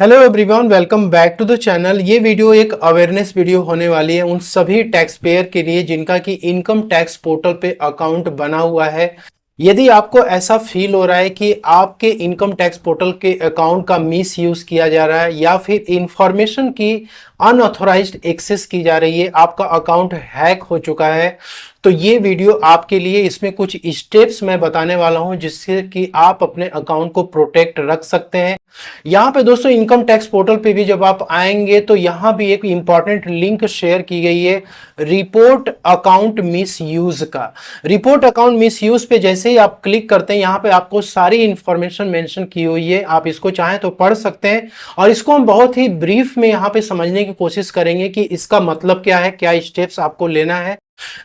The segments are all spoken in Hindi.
Hello everyone, welcome back to the channel. ये वीडियो एक अवेयरनेस वीडियो होने वाली है उन सभी टैक्स पेयर के लिए जिनका कि इनकम टैक्स पोर्टल पे अकाउंट बना हुआ है। यदि आपको ऐसा फील हो रहा है कि आपके इनकम टैक्स पोर्टल के अकाउंट का मिस यूज किया जा रहा है या फिर इंफॉर्मेशन की अनऑथोराइज्ड एक्सेस की जा रही है, आपका अकाउंट हैक हो चुका है, तो ये वीडियो आपके लिए। इसमें कुछ स्टेप्स मैं बताने वाला हूं जिससे कि आप अपने अकाउंट को प्रोटेक्ट रख सकते हैं। यहाँ पे दोस्तों इनकम टैक्स पोर्टल पे भी जब आप आएंगे तो यहाँ भी एक इंपॉर्टेंट लिंक शेयर की गई है रिपोर्ट अकाउंट मिस यूज का। रिपोर्ट अकाउंट मिस यूज पे जैसे ही आप क्लिक करते हैं, यहाँ पे आपको सारी इंफॉर्मेशन मेंशन की हुई है। आप इसको चाहें तो पढ़ सकते हैं और इसको हम बहुत ही ब्रीफ में यहाँ पे समझने की कोशिश करेंगे कि इसका मतलब क्या है, क्या स्टेप्स आपको लेना है।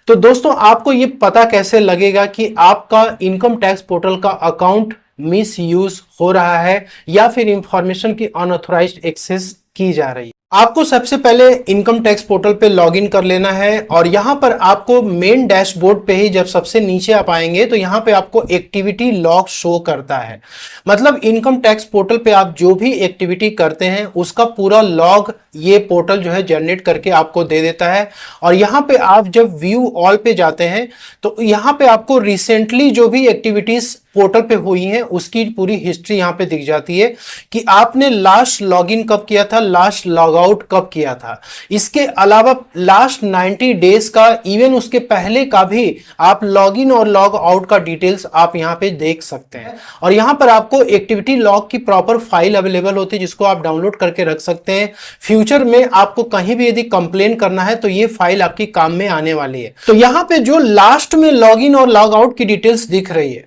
तो दोस्तों आपको ये पता कैसे लगेगा कि आपका इनकम टैक्स पोर्टल का अकाउंट मिस यूज हो रहा है या फिर इंफॉर्मेशन की अनऑथोराइज्ड एक्सेस की जा रही है। आपको सबसे पहले इनकम टैक्स पोर्टल पे लॉगिन कर लेना है और यहां पर आपको मेन डैशबोर्ड पे ही जब सबसे नीचे आप आएंगे तो यहां पे आपको एक्टिविटी लॉग शो करता है। मतलब इनकम टैक्स पोर्टल पे आप जो भी एक्टिविटी करते हैं उसका पूरा लॉग ये पोर्टल जो है जनरेट करके आपको दे देता है। और यहां पे आप जब व्यू ऑल पे जाते हैं तो यहां पे आपको रिसेंटली जो भी एक्टिविटीज पोर्टल पे हुई हैं उसकी पूरी हिस्ट्री यहां पे दिख जाती है कि आपने लास्ट लॉगिन कब किया था, लास्ट लॉग आउट कब किया था। इसके अलावा लास्ट 90 डेज का, इवन उसके पहले का भी आप लॉगिन और लॉग आउट का डिटेल्स आप यहां पे देख सकते हैं। और यहां पर आपको एक्टिविटी लॉग की प्रॉपर फाइल अवेलेबल होती है जिसको आप डाउनलोड करके रख सकते हैं। फ्यूचर में आपको कहीं भी यदि कंप्लेन करना है तो ये फाइल आपकी काम में आने वाली है। तो यहां पे जो लास्ट में लॉगिन और लॉग आउट की डिटेल्स दिख रही है,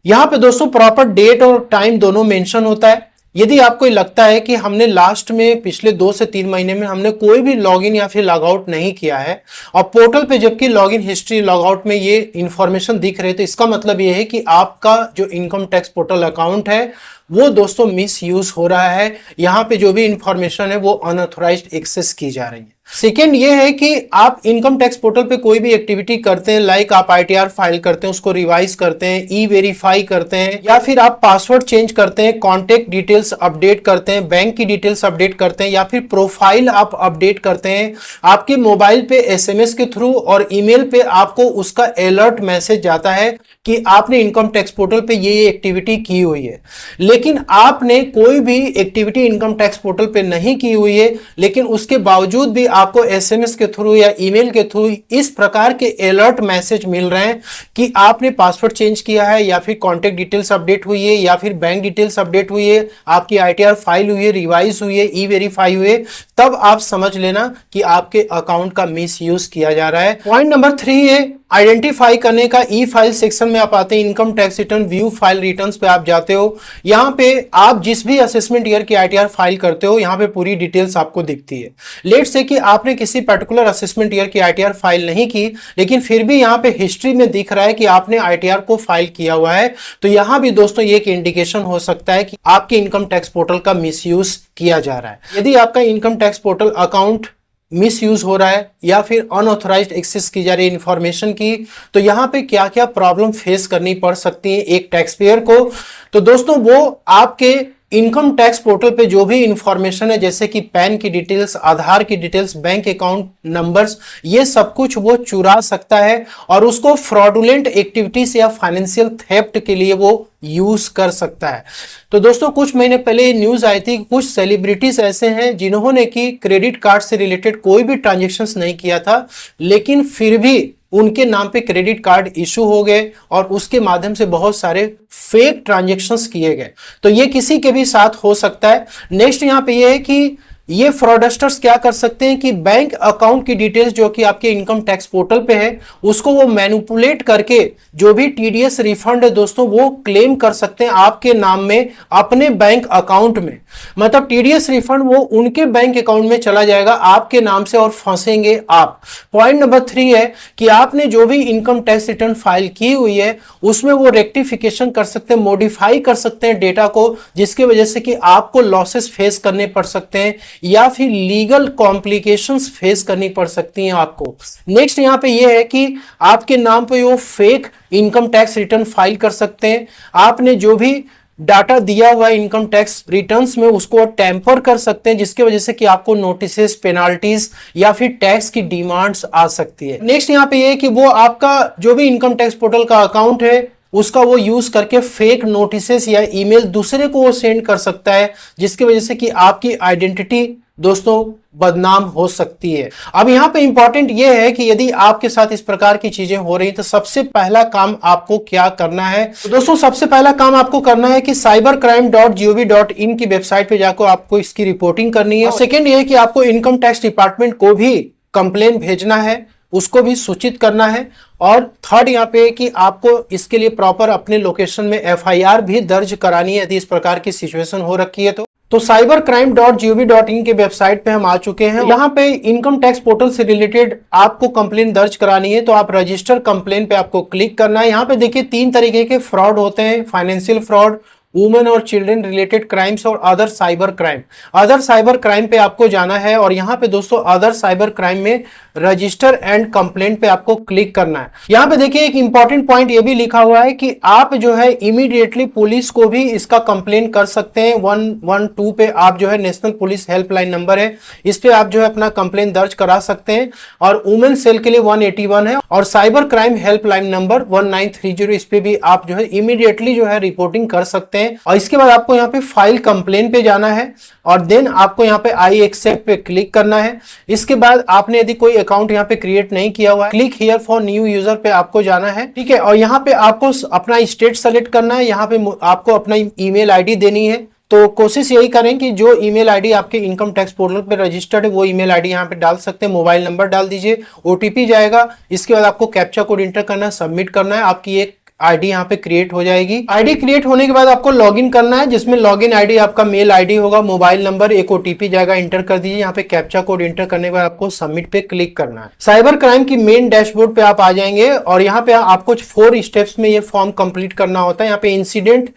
यहां पे दोस्तों प्रॉपर डेट और टाइम दोनों मेंशन होता है। यदि आपको लगता है कि हमने लास्ट में पिछले 2 से 3 महीने में हमने कोई भी लॉगिन या फिर लॉग आउट नहीं किया है और पोर्टल पे जबकि लॉगिन हिस्ट्री लॉग आउट में ये इंफॉर्मेशन दिख रही है, तो इसका मतलब ये है कि आपका जो इनकम टैक्स पोर्टल अकाउंट है वो दोस्तों मिस यूज हो रहा है। यहां पे जो भी इंफॉर्मेशन है वो अनऑथोराइज्ड एक्सेस की जा रही है। सेकेंड ये है कि आप इनकम टैक्स पोर्टल पे कोई भी एक्टिविटी करते हैं, लाइक आप आईटीआर फाइल करते हैं, उसको रिवाइज करते हैं, ई वेरीफाई करते हैं, या फिर आप पासवर्ड चेंज करते हैं, कॉन्टेक्ट डिटेल्स अपडेट करते हैं, बैंक की डिटेल्स अपडेट करते हैं, या फिर प्रोफाइल आप अपडेट करते हैं, आपके मोबाइल पे एसएमएस के थ्रू और ईमेल पे आपको उसका अलर्ट मैसेज जाता है कि आपने इनकम टैक्स पोर्टल पे ये एक्टिविटी की हुई है, लेकिन आपने कोई भी एक्टिविटी इनकम टैक्स पोर्टल पे नहीं की हुई है, लेकिन उसके बावजूद भी आपको एसएमएस के थ्रू या ईमेल के थ्रू इस प्रकार के अलर्ट मैसेज मिल रहे हैं कि आपने पासवर्ड चेंज किया है, या फिर कॉन्टेक्ट डिटेल्स अपडेट हुई है, या फिर बैंक डिटेल्स अपडेट हुई है, आपकी आईटीआर फाइल हुई है, रिवाइज हुई है, ई वेरीफाई हुई है, तब आप समझ लेना कि आपके अकाउंट का मिस यूज किया जा रहा है। पॉइंट नंबर 3 है आइडेंटिफाई करने का। ई फाइल सेक्शन में आप आते हैं, income tax return view file returns पे आप जाते हो। यहां पे आप जिस भी असेसमेंट ईयर की आईटीआर फाइल करते हो यहां पे पूरी डिटेल्स आपको दिखती है। लेट से कि आपने किसी पर्टिकुलर असेसमेंट ईयर की आईटीआर फाइल नहीं की, लेकिन फिर भी यहां पे हिस्ट्री में दिख रहा है कि आपने आईटीआर को फाइल किया हुआ है, तो यहां भी दोस्तों ये एक इंडिकेशन हो सकता है कि आपके इनकम टैक्स पोर्टल का मिसयूज किया जा रहा है। यदि आपका income tax portal account miss use हो रहा है या फिर अनऑथोराइज्ड एक्सेस की जा रही है इंफॉर्मेशन की, तो यहां पे क्या क्या प्रॉब्लम फेस करनी पड़ सकती है एक टैक्स पेयर को। तो दोस्तों वो आपके इनकम टैक्स पोर्टल पे जो भी इंफॉर्मेशन है, जैसे कि पैन की डिटेल्स, आधार की डिटेल्स, बैंक अकाउंट नंबर्स, ये सब कुछ वो चुरा सकता है और उसको फ्रॉडुलेंट एक्टिविटीज या फाइनेंशियल थेफ्ट के लिए वो यूज कर सकता है। तो दोस्तों कुछ महीने पहले न्यूज आई थी, कुछ सेलिब्रिटीज ऐसे हैं जिन्होंने कि क्रेडिट कार्ड से रिलेटेड कोई भी ट्रांजेक्शन्स नहीं किया था, लेकिन फिर भी उनके नाम पे क्रेडिट कार्ड इशू हो गए और उसके माध्यम से बहुत सारे फेक ट्रांजैक्शंस किए गए। तो ये किसी के भी साथ हो सकता है। नेक्स्ट यहाँ पे ये है कि ये फ्रॉडस्टर्स क्या कर सकते हैं कि बैंक अकाउंट की डिटेल्स जो कि आपके इनकम टैक्स पोर्टल पे है उसको वो मैनिपुलेट करके जो भी टीडीएस रिफंड है दोस्तों वो क्लेम कर सकते हैं आपके नाम में अपने बैंक अकाउंट में। मतलब टीडीएस रिफंड वो उनके बैंक अकाउंट में चला जाएगा आपके नाम से और फंसेंगे आप। पॉइंट नंबर 3 है कि आपने जो भी इनकम टैक्स रिटर्न फाइल की हुई है उसमें वो रेक्टिफिकेशन कर सकते हैं, मॉडिफाई कर सकते हैं डेटा को, जिसकी वजह से कि आपको लॉसेस फेस करने पड़ सकते हैं या फिर लीगल कॉम्प्लिकेशंस फेस करनी पड़ सकती हैं आपको। नेक्स्ट यहां पे ये है कि आपके नाम पे वो fake income tax return file कर सकते हैं। आपने जो भी डाटा दिया हुआ इनकम टैक्स रिटर्न्स में उसको टेम्पर कर सकते हैं, जिसकी वजह से कि आपको नोटिसेस, पेनाल्टीज या फिर टैक्स की डिमांड्स आ सकती है। नेक्स्ट यहाँ पे ये है कि वो आपका जो भी इनकम टैक्स पोर्टल का अकाउंट है उसका वो यूज करके फेक नोटिसेस या ईमेल दूसरे को वो सेंड कर सकता है, जिसकी वजह से कि आपकी आइडेंटिटी दोस्तों बदनाम हो सकती है। अब यहां पे इंपॉर्टेंट ये है कि यदि आपके साथ इस प्रकार की चीजें हो रही तो सबसे पहला काम आपको क्या करना है। तो दोस्तों सबसे पहला काम आपको करना है कि cybercrime.gov.in की वेबसाइट पे जाकर आपको इसकी रिपोर्टिंग करनी है। और सेकेंड ये है कि आपको इनकम टैक्स डिपार्टमेंट को भी कंप्लेन भेजना है, उसको भी सूचित करना है। और थर्ड यहाँ पे कि आपको इसके लिए प्रॉपर अपने लोकेशन में एफआईआर भी दर्ज करानी है यदि इस प्रकार की सिचुएशन हो रखी है। तो cybercrime.gov.in के वेबसाइट पे हम आ चुके हैं। यहाँ पे इनकम टैक्स पोर्टल से रिलेटेड आपको कंप्लेन दर्ज करानी है, तो आप रजिस्टर कंप्लेन पे आपको क्लिक करना है। यहाँ पे देखिए 3 तरीके के फ्रॉड होते हैं, फाइनेंशियल फ्रॉड, वुमेन और चिल्ड्रन रिलेटेड क्राइम्स और other cyber crime. Other cyber crime पे आपको जाना है और यहाँ पे दोस्तों अदर साइबर क्राइम में रजिस्टर एंड कंप्लेंट पे आपको क्लिक करना है। यहाँ पे देखिए एक इंपॉर्टेंट पॉइंट ये भी लिखा हुआ है कि आप जो है इमीडिएटली पुलिस को भी इसका कंप्लेन कर सकते हैं। 112 पे आप जो है नेशनल पुलिस हेल्पलाइन नंबर है, इस पे आप जो है अपना कंप्लेन दर्ज करा सकते हैं। और वुमेन सेल के लिए 181 है और साइबर क्राइम हेल्पलाइन नंबर 1930, इस पे भी आप जो है इमीडिएटली जो है रिपोर्टिंग कर सकते हैं। और इसके बाद आपको यहाँ पे फाइल कंप्लेन पे जाना है और देन आपको यहाँ पे आई एक्सेप्ट पे क्लिक करना है। इसके बाद आपने यदि कोई अकाउंट यहाँ पे क्रिएट नहीं किया हुआ है, click here for new user पे आपको जाना है, ठीक है। और यहाँ पे आपको अपना स्टेट सेलेक्ट करना है, यहाँ पे आपको अपना ईमेल आईडी देनी है। तो कोशिश यही करें कि जो ईमेल आईडी आपके इनकम टैक्स पोर्टल पे रजिस्टर्ड है वो ईमेल आईडी यहाँ पे डाल सकते हैं। मोबाइल नंबर डाल दीजिए, ओटीपी जाएगा, इसके बाद आपको कैप्चा कोड इंटर करना है, सबमिट करना है, आपकी एक आईडी यहाँ पे क्रिएट हो जाएगी। आईडी क्रिएट होने के बाद आपको लॉगिन करना है, जिसमें लॉगिन आईडी आपका मेल आईडी होगा, मोबाइल नंबर, एक ओटीपी जाएगा, इंटर कर दीजिए। यहाँ पे कैप्चा कोड इंटर करने के बाद आपको सबमिट पे क्लिक करना है। साइबर क्राइम की मेन डैशबोर्ड पे आप आ जाएंगे और यहाँ पे आपको 4 स्टेप्स में ये फॉर्म कंप्लीट करना होता है। यहाँ पे इंसिडेंट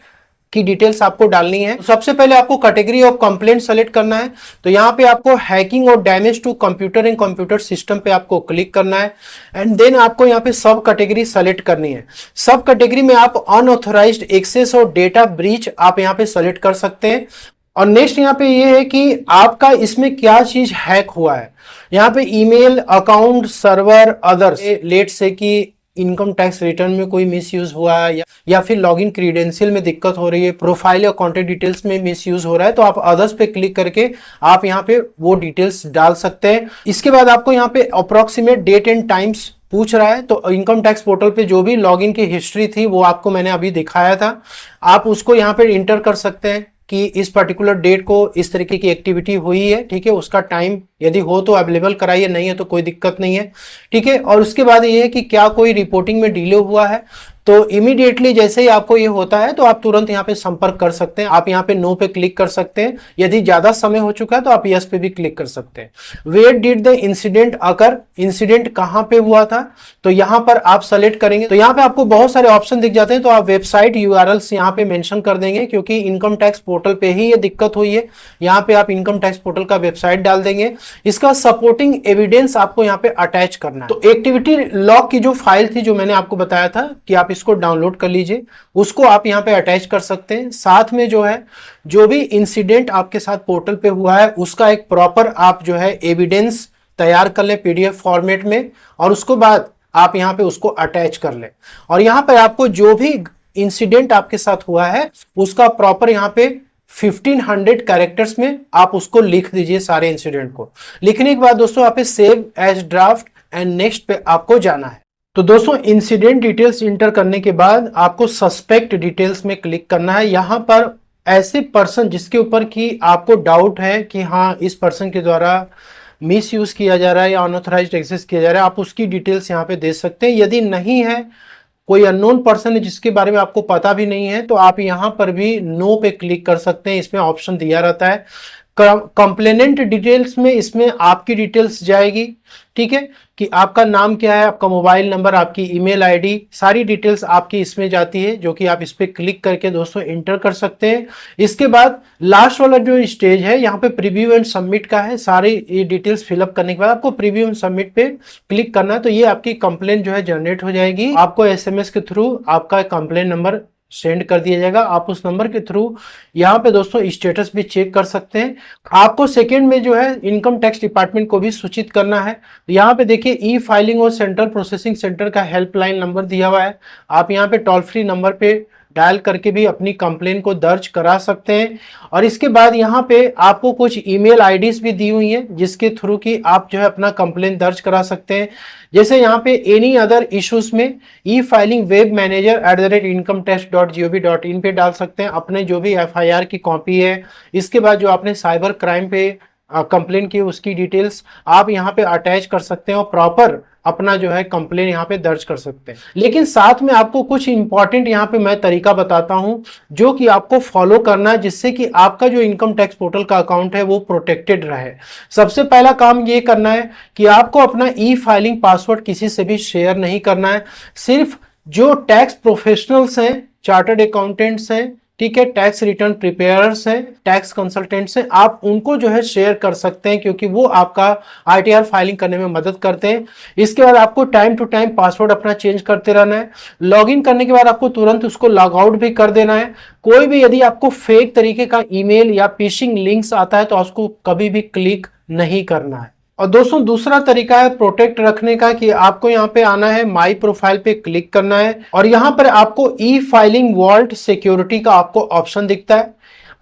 की डिटेल्स आपको डालनी है। तो सबसे पहले आपको कैटेगरी ऑफ कंप्लेंट सेलेक्ट करना है, तो यहाँ पे आपको हैकिंग और damage to computer and computer system पे आपको क्लिक करना है एंड देन आपको यहाँ पे सब कैटेगरी सेलेक्ट करनी है। सब कैटेगरी में आप अनऑथराइज्ड एक्सेस और डेटा ब्रीच आप यहाँ पे सेलेक्ट कर सकते हैं। और नेक्स्ट यहाँ पे ये है कि आपका इसमें क्या चीज हैक हुआ है। यहाँ पे email, account, server, others, let से कि इनकम टैक्स रिटर्न में कोई मिसयूज हुआ है या फिर लॉगिन क्रीडेंशियल में दिक्कत हो रही है, प्रोफाइल या कॉन्टेक्ट डिटेल्स में मिसयूज हो रहा है, तो आप अदर्स पे क्लिक करके आप यहाँ पे वो डिटेल्स डाल सकते हैं। इसके बाद आपको यहाँ पे अप्रोक्सीमेट डेट एंड टाइम्स पूछ रहा है, तो इनकम टैक्स पोर्टल पे जो भी लॉगिन की हिस्ट्री थी वो आपको मैंने अभी दिखाया था, आप उसको यहाँ पे इंटर कर सकते हैं कि इस पर्टिकुलर डेट को इस तरीके की एक्टिविटी हुई है, ठीक है। उसका टाइम यदि हो तो अवेलेबल कराइए, नहीं है तो कोई दिक्कत नहीं है, ठीक है। और उसके बाद ये है कि क्या कोई रिपोर्टिंग में डिले हुआ है, तो इमीडिएटली जैसे ही आपको ये होता है तो आप तुरंत यहाँ पे संपर्क कर सकते हैं। आप यहाँ पे नो पे क्लिक कर सकते हैं, यदि ज्यादा समय हो चुका है तो आप यस पे भी क्लिक कर सकते हैं। Where did the incident occur, incident कहाँ पे हुआ था, तो यहाँ पर आप सेलेक्ट करेंगे तो यहाँ पे आपको बहुत सारे ऑप्शन दिख जाते हैं, तो आप वेबसाइट यूआरएल्स यहाँ पे मेंशन कर देंगे, क्योंकि इनकम टैक्स पोर्टल पे ही ये दिक्कत हुई है। यहाँ पे आप इनकम टैक्स पोर्टल का वेबसाइट डाल देंगे, इसका सपोर्टिंग एविडेंस आपको यहाँ पे अटैच करना है। तो एक्टिविटी लॉग की जो फाइल थी जो मैंने आपको बताया था कि आप इसको डाउनलोड कर लीजिए, उसको आप यहाँ पे अटैच कर सकते हैं। साथ में जो है जो भी इंसिडेंट आपके साथ पोर्टल पे हुआ है उसका एक प्रॉपर आप जो है एविडेंस तैयार कर ले पीडीएफ फॉर्मेट में, और उसको बाद आप यहाँ पे उसको अटैच कर ले। और यहाँ पे आपको जो भी इंसिडेंट आपके साथ हुआ है उसका प्रॉपर यहाँ पे 1500 कैरेक्टर्स में आप उसको लिख दीजिए। सारे इंसिडेंट को लिखने के बाद दोस्तों आप save as draft and next पे आपको जाना है। तो दोस्तों इंसिडेंट डिटेल्स इंटर करने के बाद आपको सस्पेक्ट डिटेल्स में क्लिक करना है। यहाँ पर ऐसे पर्सन जिसके ऊपर कि आपको डाउट है कि हाँ इस पर्सन के द्वारा मिस यूज किया जा रहा है या अनऑथराइज्ड एक्सेस किया जा रहा है, आप उसकी डिटेल्स यहाँ पे दे सकते हैं। यदि नहीं है, कोई अननोन पर्सन है जिसके बारे में आपको पता भी नहीं है, तो आप यहाँ पर भी नो पे क्लिक कर सकते हैं। इसमें ऑप्शन दिया रहता है। कंप्लेनेंट डिटेल्स में इसमें आपकी डिटेल्स जाएगी, ठीक है, कि आपका नाम क्या है, आपका मोबाइल नंबर, आपकी ईमेल आईडी, सारी डिटेल्स आपकी इसमें जाती है, जो कि आप इस पे क्लिक करके दोस्तों इंटर कर सकते हैं। इसके बाद लास्ट वाला जो स्टेज है यहाँ पे प्रीव्यू एंड सबमिट का है। सारी ये डिटेल्स फिलअप करने के बाद आपको प्रीव्यू एंड सबमिट पे क्लिक करना है, तो ये आपकी कंप्लेन जो है जनरेट हो जाएगी। आपको एसएमएस के थ्रू आपका कंप्लेन नंबर सेंड कर दिया जाएगा। आप उस नंबर के थ्रू यहाँ पे दोस्तों स्टेटस भी चेक कर सकते हैं। आपको सेकंड में जो है इनकम टैक्स डिपार्टमेंट को भी सूचित करना है। तो यहाँ पे देखिए ई फाइलिंग और सेंट्रल प्रोसेसिंग सेंटर का हेल्पलाइन नंबर दिया हुआ है। आप यहाँ पे टोल फ्री नंबर पे डायल करके भी अपनी कंप्लेन को दर्ज करा सकते हैं। और इसके बाद यहाँ पे आपको कुछ ईमेल आईडीज भी दी हुई हैं जिसके थ्रू कि आप जो है अपना कंप्लेन दर्ज करा सकते हैं। जैसे यहाँ पे एनी अदर इश्यूज में ई फाइलिंग वेब मैनेजर @incometax.gov.in पे डाल सकते हैं अपने जो भी FIR की कॉपी है। इसके बाद जो आपने साइबर क्राइम पे कंप्लेन की उसकी डिटेल्स आप यहाँ पे अटैच कर सकते हैं और प्रॉपर अपना जो है कंप्लेन यहाँ पे दर्ज कर सकते हैं। लेकिन साथ में आपको कुछ इंपॉर्टेंट यहाँ पे मैं तरीका बताता हूं जो कि आपको फॉलो करना है जिससे कि आपका जो इनकम टैक्स पोर्टल का अकाउंट है वो प्रोटेक्टेड रहे। सबसे पहला काम ये करना है कि आपको अपना ई फाइलिंग पासवर्ड किसी से भी शेयर नहीं करना है। सिर्फ जो टैक्स प्रोफेशनल्स हैं, चार्टर्ड अकाउंटेंट्स हैं, ठीक है, टैक्स रिटर्न प्रिपेयर्स हैं, टैक्स कंसल्टेंट्स हैं, आप उनको जो है शेयर कर सकते हैं क्योंकि वो आपका ITR फाइलिंग करने में मदद करते हैं। इसके बाद आपको टाइम टू टाइम पासवर्ड अपना चेंज करते रहना है। लॉगिन करने के बाद आपको तुरंत उसको लॉग आउट भी कर देना है। कोई भी यदि आपको फेक तरीके का ईमेल या फिशिंग लिंक्स आता है तो उसको कभी भी क्लिक नहीं करना है। और दोस्तों दूसरा तरीका है प्रोटेक्ट रखने का कि आपको यहाँ पे आना है, माई प्रोफाइल पे क्लिक करना है और यहाँ पर आपको ई फाइलिंग वॉल्ट सिक्योरिटी का आपको ऑप्शन दिखता है।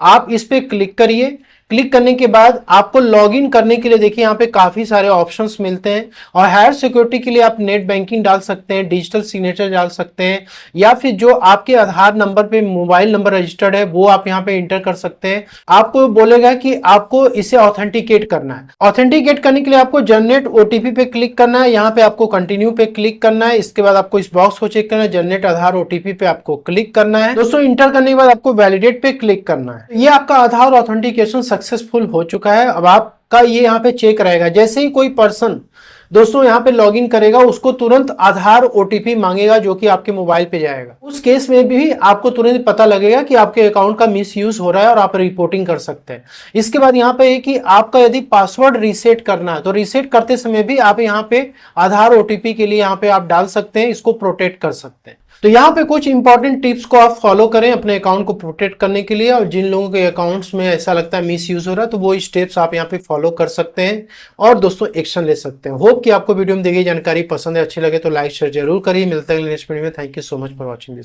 आप इस पे क्लिक करिए। क्लिक करने के बाद आपको लॉगिन करने के लिए देखिए यहाँ पे काफी सारे ऑप्शंस मिलते हैं और हायर सिक्योरिटी के लिए आप नेट बैंकिंग डाल सकते हैं, डिजिटल सिग्नेचर डाल सकते हैं या फिर जो आपके आधार नंबर पे मोबाइल नंबर रजिस्टर्ड है वो आप यहाँ पे इंटर कर सकते हैं। आपको बोलेगा कि आपको इसे ऑथेंटिकेट करना है। ऑथेंटिकेट करने के लिए आपको जनरेट OTP पे क्लिक करना है। यहाँ पे आपको कंटिन्यू पे क्लिक करना है। इसके बाद आपको इस बॉक्स को चेक करना है, जनरेट आधार OTP पे आपको क्लिक करना है। दोस्तों इंटर करने के बाद आपको वैलिडेट पे क्लिक करना है। ये आपका आधार ऑथेंटिकेशन सक्सेसफुल हो चुका है। अब आपका ये यहाँ पे चेक रहेगा। जैसे ही कोई पर्सन दोस्तों यहाँ पे लॉगिन करेगा उसको तुरंत आधार OTP मांगेगा जो कि आपके मोबाइल पे जाएगा। उस केस में भी आपको तुरंत पता लगेगा कि आपके अकाउंट का मिसयूज हो रहा है और आप रिपोर्टिंग कर सकते हैं। इसके बाद यहाँ पे है कि आपका यदि पासवर्ड रीसेट करना है तो रीसेट करते समय भी आप यहाँ पे आधार OTP के लिए यहाँ पे आप डाल सकते हैं, इसको प्रोटेक्ट कर सकते हैं। तो यहाँ पे कुछ इंपॉर्टेंट टिप्स को आप फॉलो करें अपने अकाउंट को प्रोटेक्ट करने के लिए। और जिन लोगों के अकाउंट्स में ऐसा लगता है मिस यूज हो रहा है तो वो स्टेप्स आप यहाँ पे फॉलो कर सकते हैं और दोस्तों एक्शन ले सकते हैं। होप कि आपको वीडियो में दी गई जानकारी पसंद है, अच्छी लगे तो लाइक शेयर जरूर करिए। मिलते हैं नेक्स्ट वीडियो में। Thank you so much for watching this.